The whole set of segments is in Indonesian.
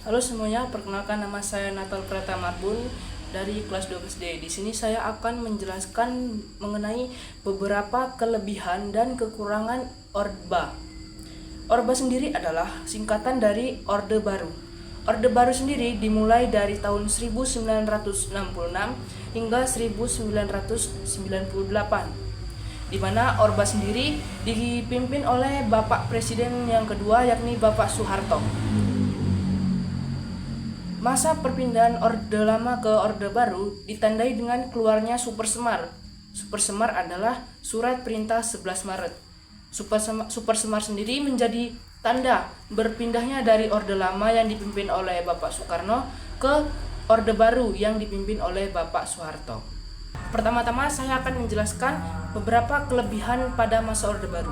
Halo semuanya, perkenalkan nama saya Natal Preta Marbun dari kelas 12D. Di sini saya akan menjelaskan mengenai beberapa kelebihan dan kekurangan Orba. Orba sendiri adalah singkatan dari Orde Baru. Orde Baru sendiri dimulai dari tahun 1966 hingga 1998, di mana Orba sendiri dipimpin oleh Bapak Presiden yang kedua, yakni Bapak Soeharto. Masa perpindahan Orde Lama ke Orde Baru ditandai dengan keluarnya Super Semar. Super Semar adalah surat perintah 11 Maret. Super Semar sendiri menjadi tanda berpindahnya dari Orde Lama yang dipimpin oleh Bapak Soekarno ke Orde Baru yang dipimpin oleh Bapak Soeharto. Pertama-tama saya akan menjelaskan beberapa kelebihan pada masa Orde Baru.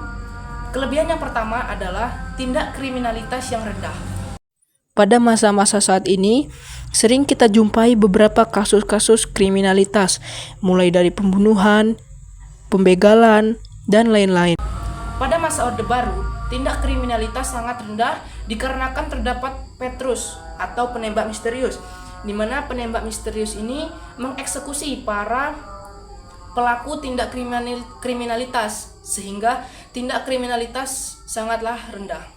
Kelebihan yang pertama adalah tindak kriminalitas yang rendah. Pada masa-masa saat ini, sering kita jumpai beberapa kasus-kasus kriminalitas, mulai dari pembunuhan, pembegalan, dan lain-lain. Pada masa Orde Baru, tindak kriminalitas sangat rendah dikarenakan terdapat Petrus atau penembak misterius, di mana penembak misterius ini mengeksekusi para pelaku tindak kriminalitas, sehingga tindak kriminalitas sangatlah rendah.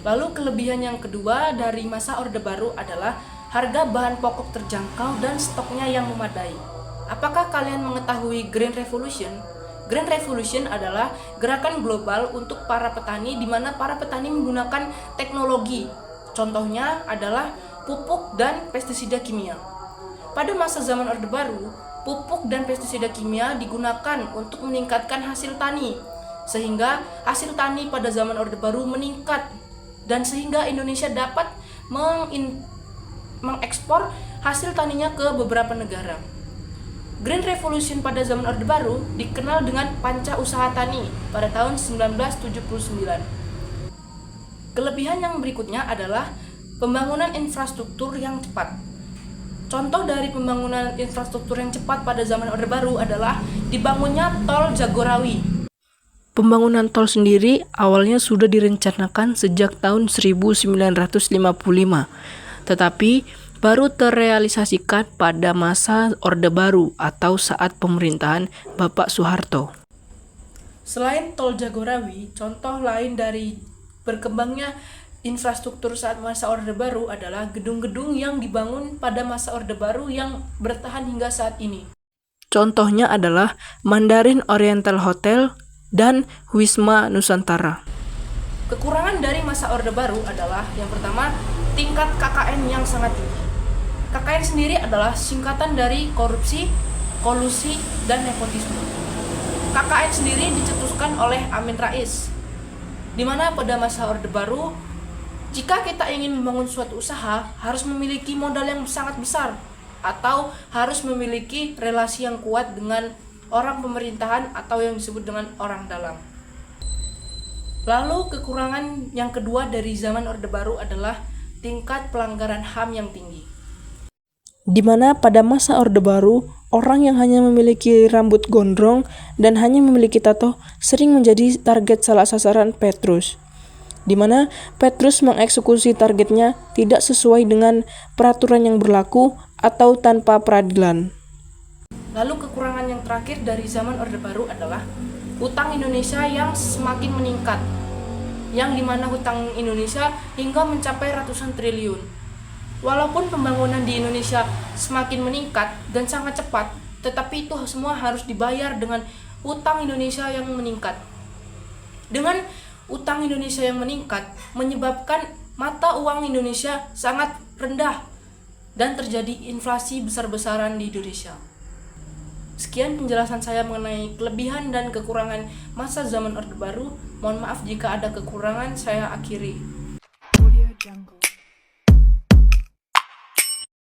Lalu kelebihan yang kedua dari masa Orde Baru adalah harga bahan pokok terjangkau dan stoknya yang memadai. Apakah kalian mengetahui Green Revolution? Green Revolution adalah gerakan global untuk para petani, di mana para petani menggunakan teknologi. Contohnya adalah pupuk dan pestisida kimia. Pada masa zaman Orde Baru, pupuk dan pestisida kimia digunakan untuk meningkatkan hasil tani, sehingga hasil tani pada zaman Orde Baru meningkat, dan sehingga Indonesia dapat mengekspor hasil taninya ke beberapa negara. Green Revolution pada zaman Orde Baru dikenal dengan Panca Usaha Tani pada tahun 1979. Kelebihan yang berikutnya adalah pembangunan infrastruktur yang cepat. Contoh dari pembangunan infrastruktur yang cepat pada zaman Orde Baru adalah dibangunnya Tol Jagorawi. Pembangunan tol sendiri awalnya sudah direncanakan sejak tahun 1955, tetapi baru terrealisasikan pada masa Orde Baru atau saat pemerintahan Bapak Soeharto. Selain Tol Jagorawi, contoh lain dari berkembangnya infrastruktur saat masa Orde Baru adalah gedung-gedung yang dibangun pada masa Orde Baru yang bertahan hingga saat ini. Contohnya adalah Mandarin Oriental Hotel dan Wisma Nusantara. Kekurangan dari masa Orde Baru adalah yang pertama, tingkat KKN yang sangat tinggi. KKN sendiri adalah singkatan dari korupsi, kolusi, dan nepotisme. KKN sendiri dicetuskan oleh Amin Rais, di mana pada masa Orde Baru, jika kita ingin membangun suatu usaha, harus memiliki modal yang sangat besar, atau harus memiliki relasi yang kuat dengan orang pemerintahan atau yang disebut dengan orang dalam. Lalu kekurangan yang kedua dari zaman Orde Baru adalah tingkat pelanggaran HAM yang tinggi. Di mana pada masa Orde Baru, orang yang hanya memiliki rambut gondrong dan hanya memiliki tato sering menjadi target salah sasaran Petrus. Di mana Petrus mengeksekusi targetnya tidak sesuai dengan peraturan yang berlaku atau tanpa peradilan. Lalu kekurangan yang terakhir dari zaman Orde Baru adalah hutang Indonesia yang semakin meningkat, yang dimana hutang Indonesia hingga mencapai ratusan triliun. Walaupun pembangunan di Indonesia semakin meningkat dan sangat cepat, tetapi itu semua harus dibayar dengan hutang Indonesia yang meningkat. Dengan hutang Indonesia yang meningkat menyebabkan mata uang Indonesia sangat rendah dan terjadi inflasi besar-besaran di Indonesia. Sekian penjelasan saya mengenai kelebihan dan kekurangan masa zaman Orde Baru. Mohon maaf jika ada kekurangan, saya akhiri.